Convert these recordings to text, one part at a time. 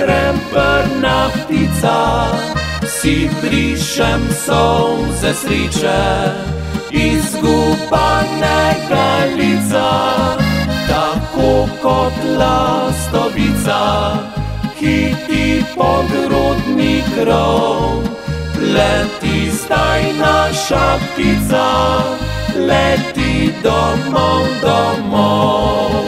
srebrna ptica, si brišem solze sreče izgubanega lica, tako kot lastovica hiti podrodni krov. Leti zdaj naša ptica, leti domov, domov.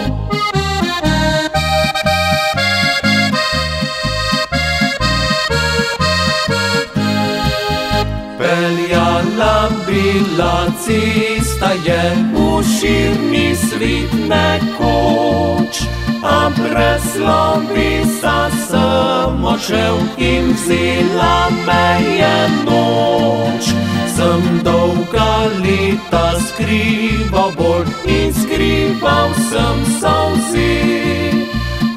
Peljala bila cesta je v širni svet nekoč, a brez slovesa sem odšel in vzela me je noč. Sem dolga leta skrival bolj in skrival sem solzi,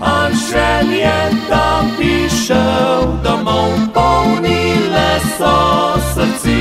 a želje, da bi šel domov, polnile so srci.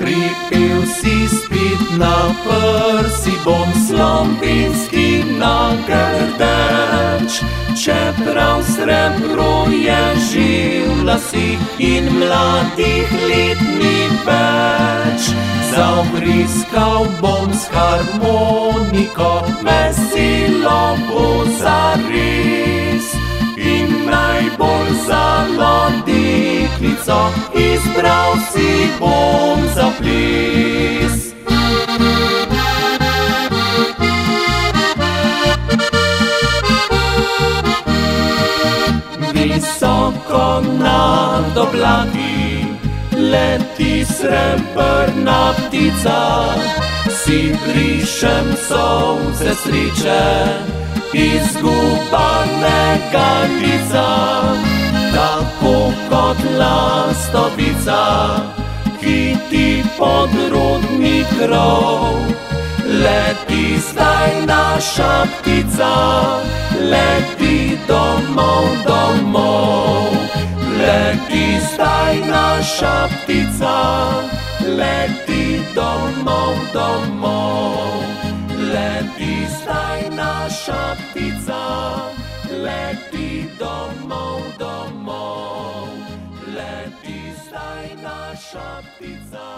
Pripel si spet na prsi, bom slovenski nagrdeč, čeprav srebro je živ lasi in mladih let ni več. Zavriskal bom s harmoniko, veselo bo zares, in najbolj zalo deklico izbral si bom za ples. Visoko nad oblaki leti srebrna ptica, si brišem solze sreče izgubanega lica, tako kot lastovica hiti podrodni krov. Leti zdaj naša ptica, leti domov, domov. Leti zdaj naša ptica, leti domov, domov. Leti zdaj naša ptica, leti domov, domov. Leti zdaj naša ptica.